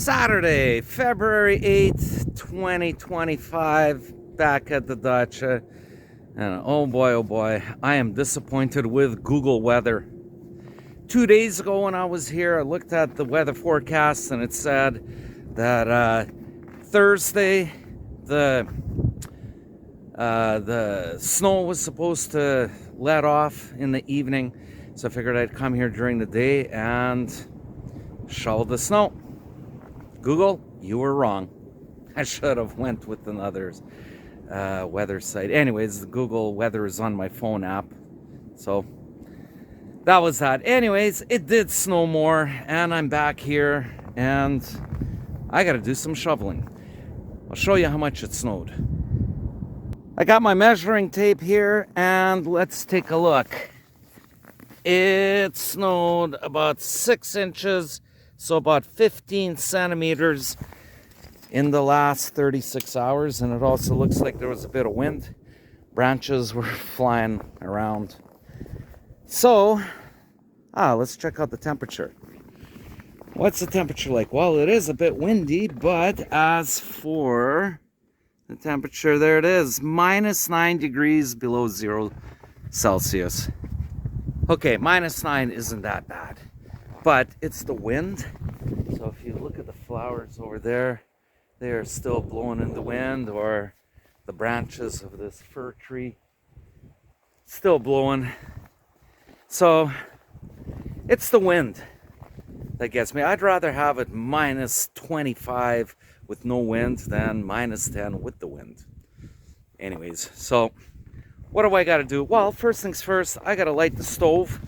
Saturday, February 8th, 2025, back at the dacha. And oh boy, I am disappointed with Google weather. 2 days ago when I was here, I looked at the weather forecast and it said that Thursday, the snow was supposed to let off in the evening. So I figured I'd come here during the day and shovel the snow. Google, you were wrong. I should have went with another weather site. Anyways, the Google weather is on my phone app. So that was that. Anyways, it did snow more and I'm back here and I got to do some shoveling. I'll show you how much it snowed. I got my measuring tape here and let's take a look. It snowed about 6 inches, so about 15 centimeters in the last 36 hours. And it also looks like there was a bit of wind. Branches were flying around. So, let's check out the temperature. What's the temperature like? Well, it is a bit windy, but as for the temperature, there it is. -9 degrees below 0 Celsius. Okay, -9 isn't that bad, but it's the wind. So if you look at the flowers over there, they are still blowing in the wind, or the branches of this fir tree still blowing. So it's the wind that gets me. I'd rather have it -25 with no wind than -10 with the wind. Anyways, so what do I got to do? Well, first things first, I got to light the stove.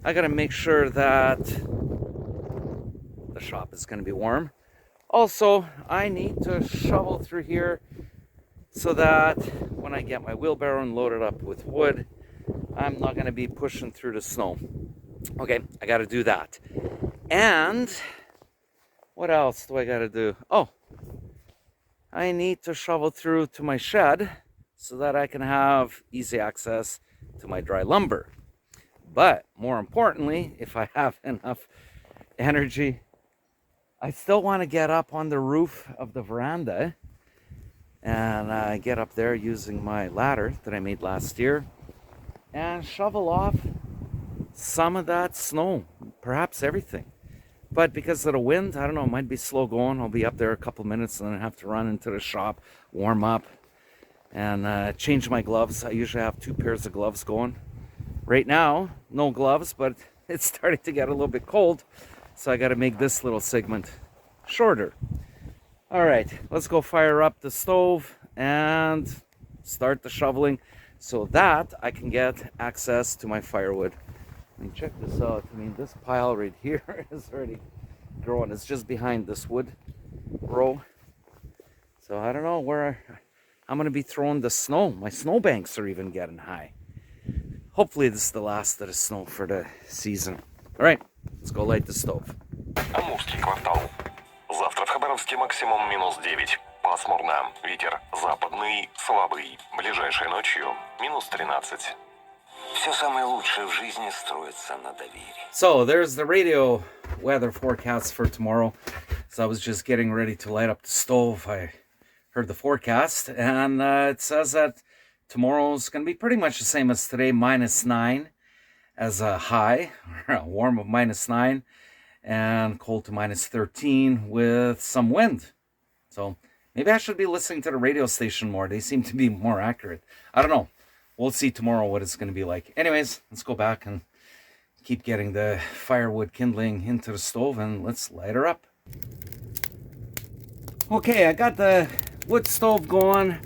I got to make sure that the shop is going to be warm. Also, I need to shovel through here so that when I get my wheelbarrow and load it up with wood, I'm not going to be pushing through the snow. Okay, I got to do that. And what else do I got to do? Oh, I need to shovel through to my shed so that I can have easy access to my dry lumber. But more importantly, if I have enough energy, I still want to get up on the roof of the veranda and get up there using my ladder that I made last year and shovel off some of that snow, perhaps everything. But because of the wind, I don't know, it might be slow going. I'll be up there a couple minutes and then I have to run into the shop, warm up, and change my gloves. I usually have 2 pairs of gloves going. Right now, no gloves, but it's starting to get a little bit cold, so I got to make this little segment shorter. All right, let's go fire up the stove and start the shoveling so that I can get access to my firewood. I mean, check this out. I mean, this pile right here is already growing. It's just behind this wood row. So I don't know where I'm going to be throwing the snow. My snowbanks are even getting high. Hopefully this is the last of the snow for the season. All right, let's go light the stove. Амурский квартал. Завтра в Хабаровске максимум -9. Пасмурно. Ветер западный, слабый. Ближайшей ночью -13. Все самое лучшее в жизни строится на доверии. So there's the radio weather forecast for tomorrow. So I was just getting ready to light up the stove. I heard the forecast, and it says that tomorrow's going to be pretty much the same as today, -9 as a high, a warm of -9, and cold to -13 with some wind. So maybe I should be listening to the radio station more. They seem to be more accurate. I don't know. We'll see tomorrow what it's going to be like. Anyways, let's go back and keep getting the firewood kindling into the stove, and let's light her up. Okay, I got the wood stove going.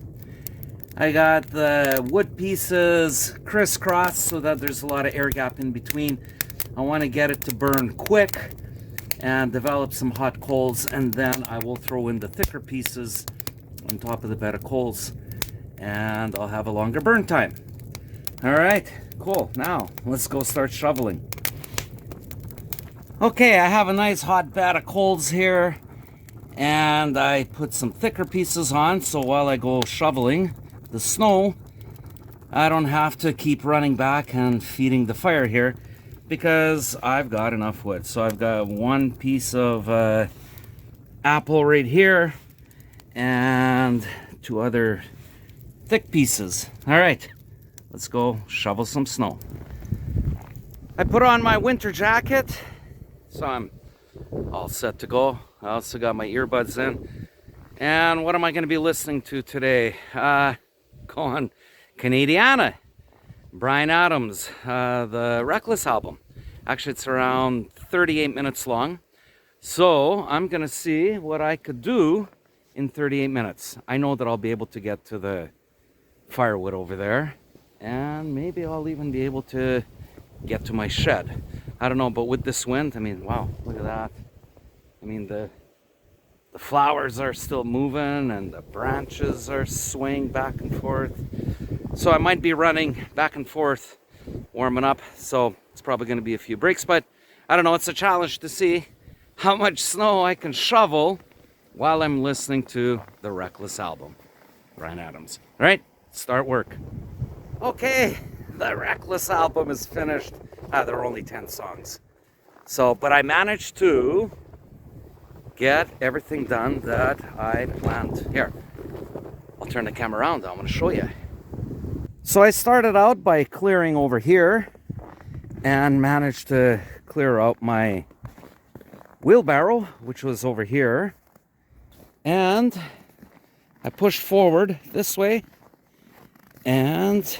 I got the wood pieces crisscrossed so that there's a lot of air gap in between. I want to get it to burn quick and develop some hot coals, and then I will throw in the thicker pieces on top of the bed of coals, and I'll have a longer burn time. All right, cool. Now let's go start shoveling. Okay, I have a nice hot bed of coals here, and I put some thicker pieces on, so while I go shoveling the snow, I don't have to keep running back and feeding the fire here because I've got enough wood. So I've got one piece of apple right here, and 2 other thick pieces. All right, let's go shovel some snow. I put on my winter jacket, so I'm all set to go. I also got my earbuds in. And what am I going to be listening to today? Going Canadiana, Bryan Adams, the Reckless album. Actually, it's around 38 minutes long. So I'm going to see what I could do in 38 minutes. I know that I'll be able to get to the firewood over there. And maybe I'll even be able to get to my shed. I don't know, but with this wind, I mean, wow, look at that. I mean, the flowers are still moving and the branches are swaying back and forth. So I might be running back and forth, warming up. So it's probably going to be a few breaks, but I don't know. It's a challenge to see how much snow I can shovel while I'm listening to the Reckless album, Bryan Adams. All right, start work. Okay, the Reckless album is finished. There are only 10 songs. So, but I managed to get everything done that I planned. Here, I'll turn the camera around. I'm going to show you. So I started out by clearing over here and managed to clear out my wheelbarrow, which was over here. And I pushed forward this way. And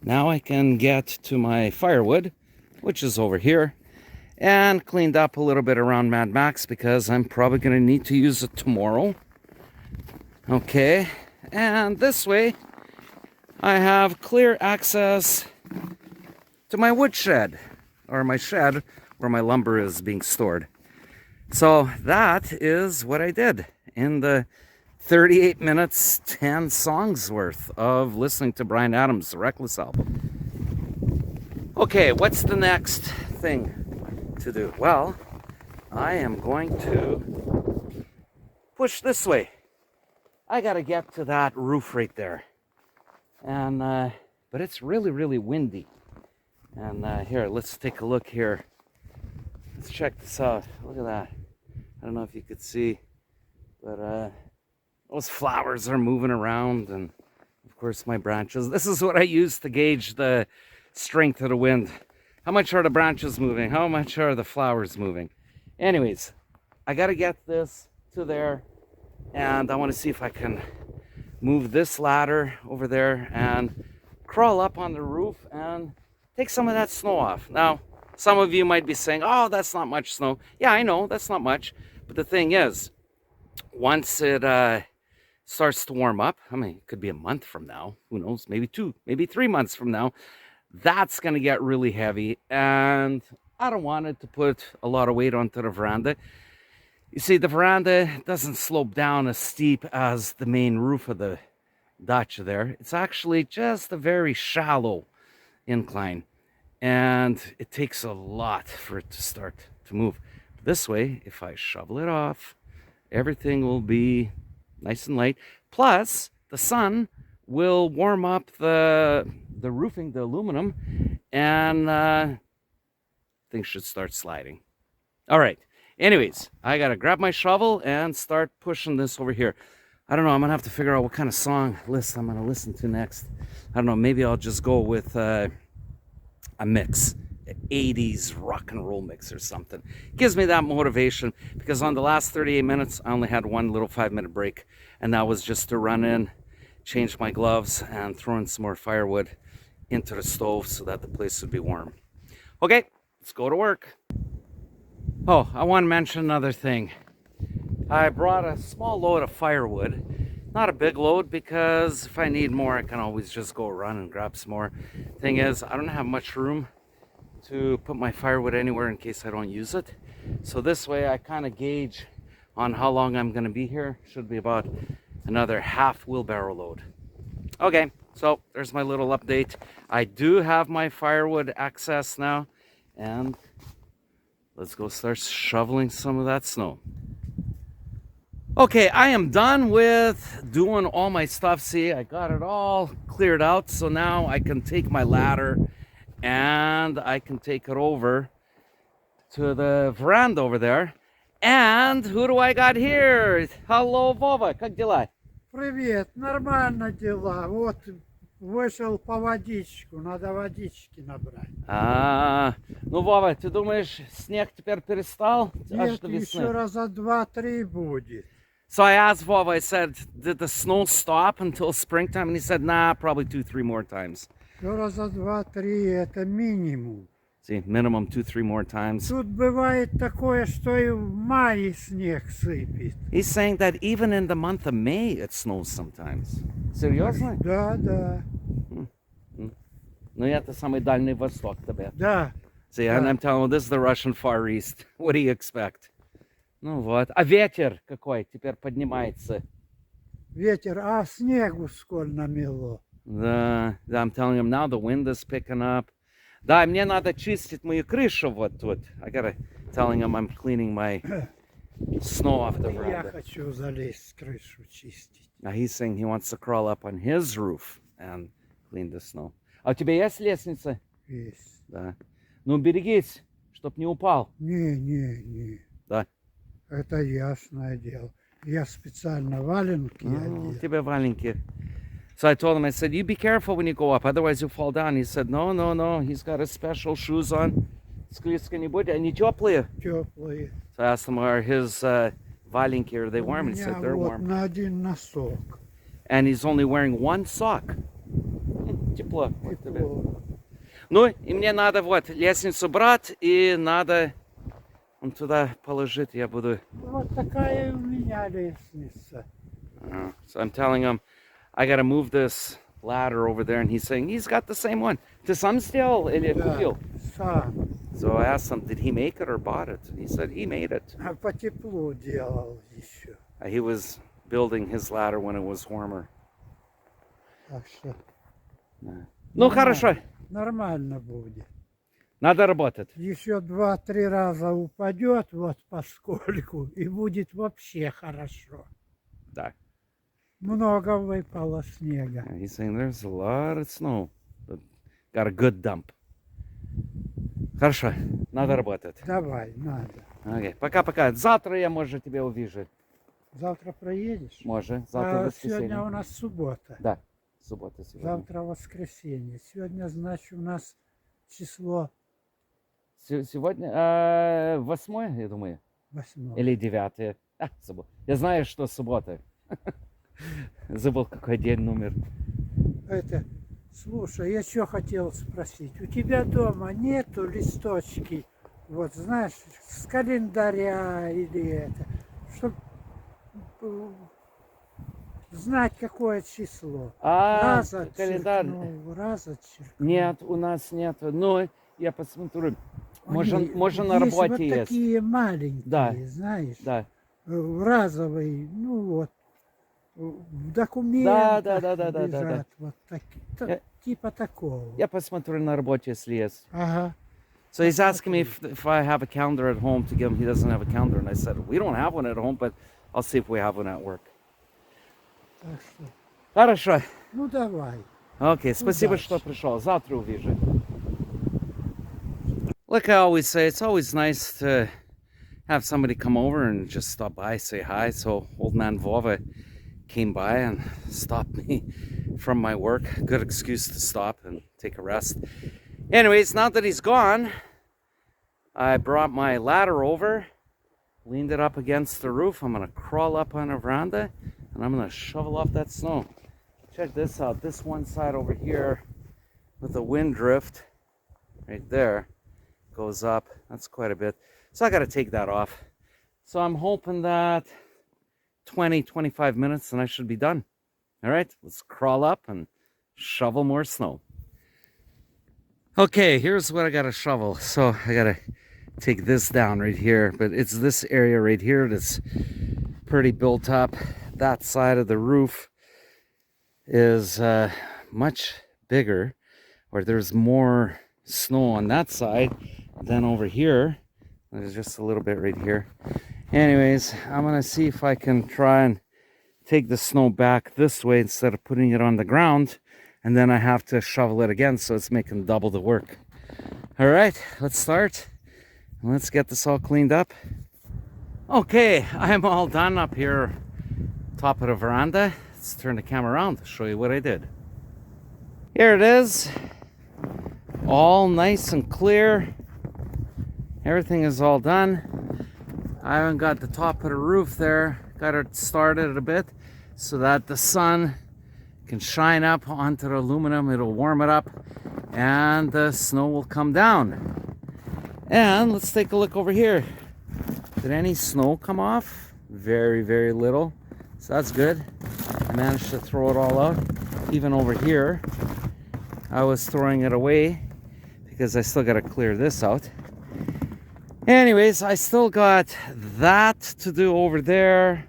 now I can get to my firewood, which is over here. And cleaned up a little bit around Mad Max because I'm probably going to need to use it tomorrow. Okay, and this way I have clear access to my woodshed, or my shed where my lumber is being stored. So that is what I did in the 38 minutes, 10 songs worth of listening to Bryan Adams, the Reckless album. Okay, what's the next thing to do? Well, I am going to push this way. I gotta get to that roof right there, and but it's really windy. And here, let's take a look here. Let's check this out. Look at that. I don't know if you could see, but those flowers are moving around, and of course my branches. This is what I use to gauge the strength of the wind. How much are the branches moving? How much are the flowers moving? Anyways, I got to get this to there, and I want to see if I can move this ladder over there and crawl up on the roof and take some of that snow off. Now, some of you might be saying, oh, that's not much snow. Yeah, I know, that's not much. But the thing is, once it starts to warm up, I mean, it could be a month from now. Who knows? Maybe 2, maybe 3 months from now. That's going to get really heavy, and I don't want it to put a lot of weight onto the veranda. You see, the veranda doesn't slope down as steep as the main roof of the dacha there. It's actually just a very shallow incline, and it takes a lot for it to start to move. This way, if I shovel it off, everything will be nice and light. Plus, the sun will warm up the roofing, the aluminum, and things should start sliding. All right. Anyways, I got to grab my shovel and start pushing this over here. I don't know. I'm going to have to figure out what kind of song list I'm going to listen to next. I don't know. Maybe I'll just go with a mix, an 80s rock and roll mix or something. Gives me that motivation, because on the last 38 minutes, I only had one little 5-minute break, and that was just to run in, change my gloves, and throw in some more firewood into the stove so that the place would be warm. Okay, let's go to work. Oh, I want to mention another thing. I brought a small load of firewood. Not a big load, because if I need more, I can always just go run and grab some more. Thing is, I don't have much room to put my firewood anywhere in case I don't use it. So this way I kind of gauge on how long I'm going to be here. Should be about another half wheelbarrow load. Okay, so there's my little update. I do have my firewood access now, and let's go start shoveling some of that snow. Okay, I am done with doing all my stuff. See, I got it all cleared out, so now I can take my ladder and I can take it over to the veranda over there. And who do I got here? Hello, Vova. Как дела? Привет, нормально дела. Вот вышел по водичку, надо водички набрать. Ну, Вова, ты думаешь, снег теперь перестал? Аж Нет, до еще весны. раза 2-3 будет. So I asked Vova, I said, did the snow stop until springtime? And he said, nah, probably 2-3 more times. Еще раза 2-3 это минимум. See, minimum 2-3 more times. Тут бывает такое, что и в мае снег сыпет. He's saying that even in the month of May, it snows sometimes. Серьезно? Да, да, Ну, это самый дальний восток тебе. да. See, and I'm telling him, this is the Russian Far East. What do you expect? Ну вот. А ветер какой теперь поднимается. Ветер, а снегу сколь намело. Да, I'm telling him now the wind is picking up. Да, мне надо чистить мою крышу вот тут. I gotta telling him I'm cleaning my snow off the Я veranda. хочу залезть крышу чистить. Now he's saying he wants to crawl up on his roof and clean the snow. А у тебя есть лестница? Есть. Да. Ну берегись, чтоб не упал. Не. Да. Это ясное дело. Я специально валенки У одел. тебя валенки. So I told him, I said, you be careful when you go up, otherwise you'll fall down. He said, no, he's got his special shoes on. Скользко не будет, они теплые. Теплые. So I asked him, are his валенки, are they warm? And he У меня said, they're вот warm. на один носок. And he's only wearing one sock. Тепло. Вот тебе. Тепло. Ну, и мне надо вот лестницу брать, и надо туда положить, я буду... Вот такая и у меня лестница. So I'm telling him, I gotta move this ladder over there, and he's saying, he's got the same one. Ты сам сделал или Да, купил? сам. So I asked him, did he make it or bought it? And he said he made it. А по теплу делал еще. He was building his ladder when it was warmer. Так что Ну, хорошо. нормально будет. Надо работать. Еще 2-3 раза упадет вот поскольку, и будет вообще хорошо. Да. Много выпало снега. Yeah, he's saying there's a lot of snow, but got a good dump. Хорошо, надо работать. Давай, надо. Окей, пока-пока. Завтра я, может, тебя увижу. Завтра проедешь? Может, завтра А воскресенье. сегодня у нас суббота. Да, суббота сегодня. Завтра воскресенье. Сегодня, значит, у нас число Сегодня 8, я думаю, 8. или 9. Забыл. Я знаю, что суббота. Забыл, какой день номер. Это, слушай, я что хотел спросить. У тебя дома нету листочки, вот знаешь, с календаря или это, чтобы знать, какое число. Раза календарь. черкнул, раза черкнул. Нет, у нас нет. Но я посмотрю. Может, Они на есть работе вот есть. такие маленькие, Да. знаешь, Да. разовые, ну вот, в документах Да. лежат, вот такие, типа такого. Я посмотрю на работе, если есть. Ага. So he's asking me if I have a calendar at home to give him. He doesn't have a calendar. And I said, we don't have one at home, but I'll see if we have one at work. Так что, Хорошо. ну давай. Окей, спасибо, Удачи. что пришел. Завтра увижу. Like I always say, it's always nice to have somebody come over and just stop by, say hi. So old man Vova came by and stopped me from my work. Good excuse to stop and take a rest. Anyways, now that he's gone, I brought my ladder over, leaned it up against the roof. I'm going to crawl up on a veranda and I'm going to shovel off that snow. Check this out. This one side over here with the wind drift right there goes up. That's quite a bit. So I got to take that off. So I'm hoping that 20-25 minutes and I should be done. All right, let's crawl up and shovel more snow. Okay, here's what I got to shovel. So I got to take this down right here, but it's this area right here that's pretty built up. That side of the roof is much bigger, or there's more snow on that side than over here. There's just a little bit right here. Anyways, I'm gonna see if I can try and take the snow back this way instead of putting it on the ground, and then I have to shovel it again, so it's making double the work. All right, let's start. Let's get this all cleaned up. Okay, I'm all done up here, top of the veranda. Let's turn the camera around to show you what I did. Here it is, all nice and clear. Everything is all done. I haven't got the top of the roof there. Got it started a bit so that the sun can shine up onto the aluminum. It'll warm it up and the snow will come down. And let's take a look over here. Did any snow come off? Very, very little. So that's good. I managed to throw it all out. Even over here, I was throwing it away because I still got to clear this out. Anyways, I still got that to do over there.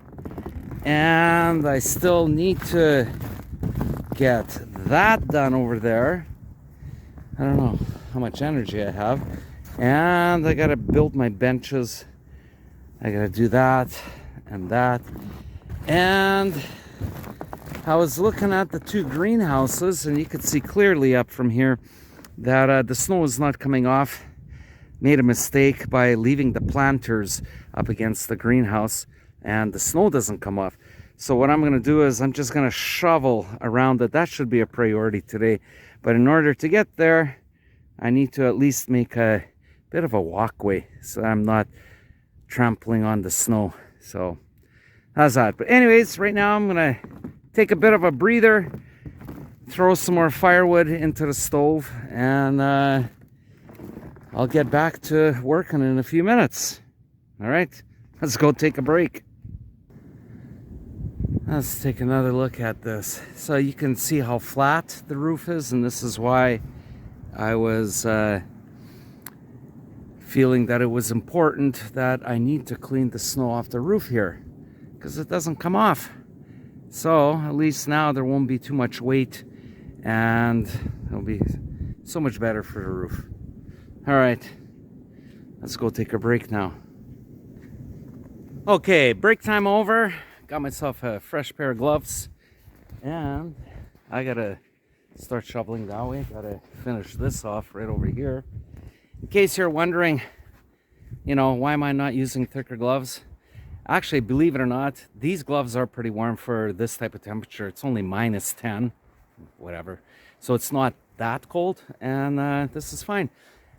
And I still need to get that done over there. I don't know how much energy I have. And I got to build my benches. I gotta do that and that. And I was looking at the two greenhouses and you could see clearly up from here that the snow is not coming off. Made a mistake by leaving the planters up against the greenhouse and the snow doesn't come off. So what I'm gonna do is I'm just gonna shovel around it. That should be a priority today. But in order to get there, I need to at least make a bit of a walkway so I'm not trampling on the snow. So how's that? But anyways, right now I'm gonna take a bit of a breather, throw some more firewood into the stove, and I'll get back to working in a few minutes. All right, let's go take a break. Let's take another look at this. So you can see how flat the roof is, and this is why I was feeling that it was important that I need to clean the snow off the roof here because it doesn't come off. So at least now there won't be too much weight and it'll be so much better for the roof. All right, let's go take a break now. Okay, break time over. Got myself a fresh pair of gloves and I gotta start shoveling that way. Gotta finish this off right over here. In case you're wondering, you know, why am I not using thicker gloves? Actually, believe it or not, these gloves are pretty warm for this type of temperature. It's only -10, whatever. So it's not that cold, and this is fine.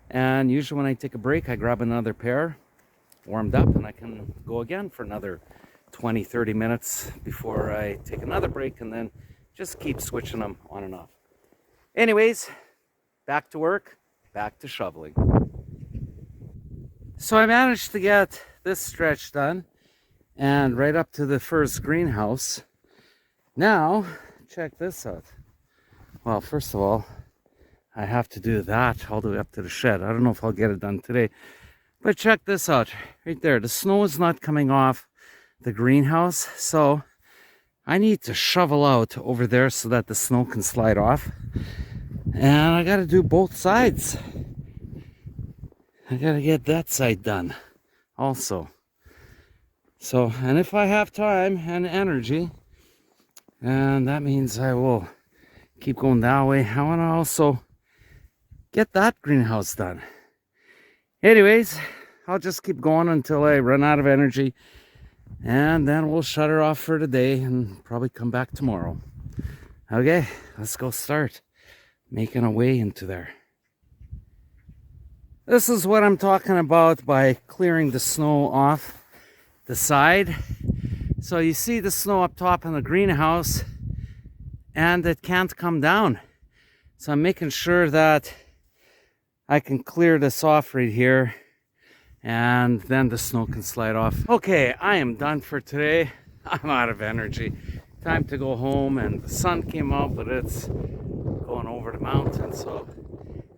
And usually when I take a break, I grab another pair, warmed up, and I can go again for another 20, 30 minutes before I take another break, and then just keep switching them on and off. Anyways, back to work. Back to shoveling. So I managed to get this stretch done and right up to the first greenhouse. Now, check this out. Well, first of all, I have to do that all the way up to the shed. I don't know if I'll get it done today, but check this out right there. The snow is not coming off the greenhouse, so I need to shovel out over there so that the snow can slide off. And I got to do both sides. I got to get that side done also. So, and if I have time and energy, and that means I will keep going that way, I want to also get that greenhouse done. Anyways, I'll just keep going until I run out of energy, and then we'll shut her off for today and probably come back tomorrow. Okay, let's go start making a way into there. This is what I'm talking about by clearing the snow off the side. So you see the snow up top in the greenhouse and it can't come down. So I'm making sure that I can clear this off right here and then the snow can slide off. Okay, I am done for today. I'm out of energy. Time to go home, and the sun came out, but it's going over the mountain, so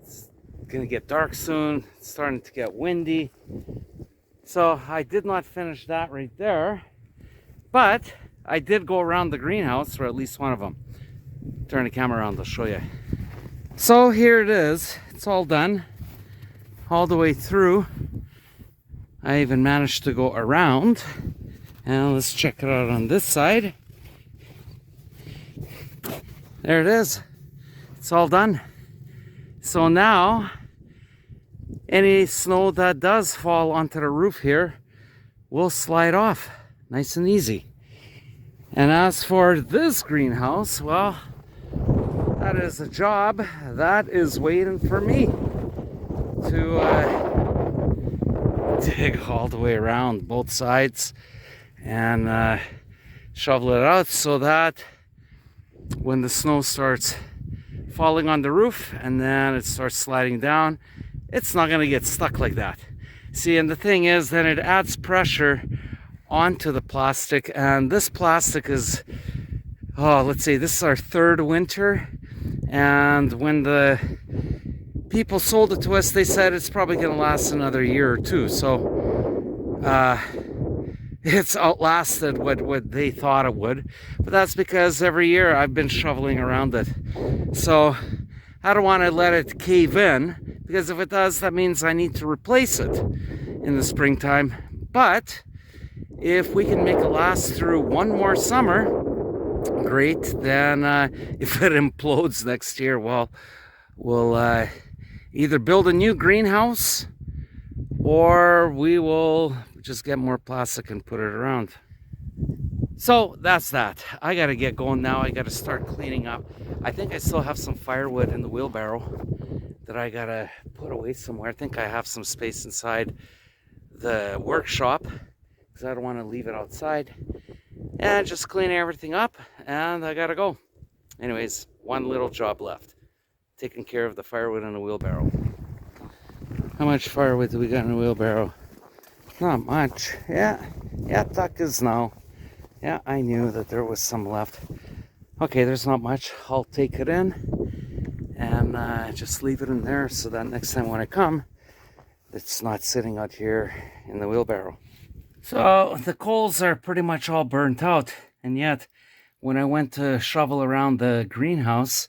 it's gonna get dark soon. It's starting to get windy. So I did not finish that right there, but I did go around the greenhouse, or at least one of them. Turn the camera around, I'll show you. So here it is. It's all done, all the way through. I even managed to go around, and let's check it out on this side. There it is. It's all done. So now, any snow that does fall onto the roof here will slide off nice and easy. And as for this greenhouse, well, that is a job that is waiting for me to dig all the way around both sides and shovel it out so that when the snow starts falling on the roof and then it starts sliding down, it's not going to get stuck like that. See, and the thing is, then it adds pressure onto the plastic, and this plastic is, oh, let's say this is our third winter, and when the people sold it to us, they said it's probably going to last another year or two. So it's outlasted what they thought it would, but that's because every year I've been shoveling around it. So I don't want to let it cave in, because if it does, that means I need to replace it in the springtime. But if we can make it last through one more summer, great. Then if it implodes next year, well, we'll either build a new greenhouse or we will just get more plastic and put it around. So that's that. I gotta get going now. I gotta start cleaning up. I think I still have some firewood in the wheelbarrow that I gotta put away somewhere. I think I have some space inside the workshop because I don't want to leave it outside. And just cleaning everything up, and I gotta go. Anyways, one little job left. Taking care of the firewood in the wheelbarrow. How much firewood do we got in the wheelbarrow? Not much. Yeah, dakas now. Yeah, I knew that there was some left. Okay, there's not much. I'll take it in and just leave it in there so that next time when I come, it's not sitting out here in the wheelbarrow. So the coals are pretty much all burnt out, and yet when I went to shovel around the greenhouse,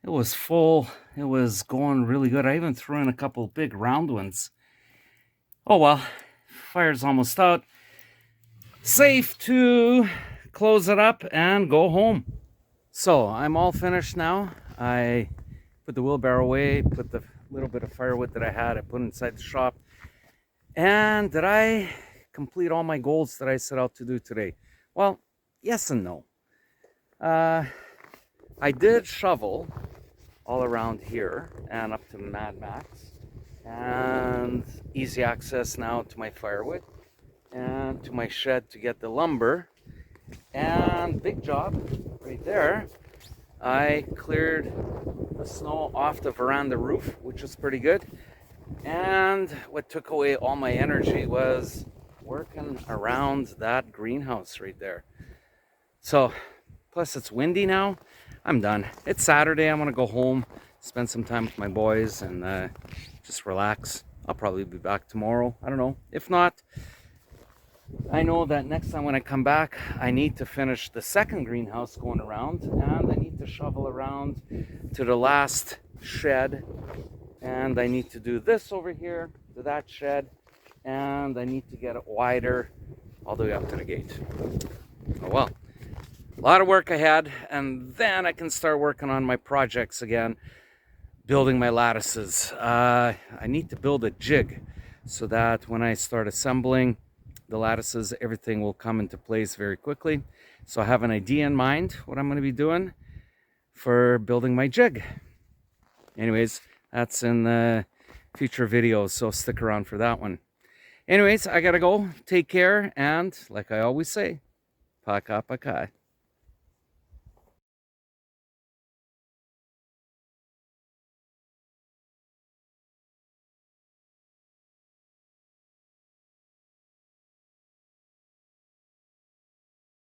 it was full. It was going really good. I even threw in a couple big round ones. Oh well, fire's almost out. Safe to close it up and go home. So I'm all finished now. I put the wheelbarrow away, put the little bit of firewood that I had, I put inside the shop. And did I complete all my goals that I set out to do today? Well, yes and no. I did shovel all around here and up to Mad Max, and easy access now to my firewood and to my shed to get the lumber. And big job right there, I cleared the snow off the veranda roof, which was pretty good. And what took away all my energy was working around that greenhouse right there. So, plus it's windy now. I'm done. It's Saturday. I'm gonna go home, spend some time with my boys, and just relax. I'll probably be back tomorrow. I don't know. If not, I know that next time when I come back, I need to finish the second greenhouse going around, and I need to shovel around to the last shed, and I need to do this over here to that shed, and I need to get it wider all the way up to the gate. Oh well, a lot of work ahead, and then I can start working on my projects again, building my lattices. I need to build a jig so that when I start assembling the lattices, everything will come into place very quickly. So I have an idea in mind what I'm going to be doing for building my jig. Anyways, that's in the future videos, so stick around for that one. Anyways, I gotta go. Take care, and like I always say, paka paka.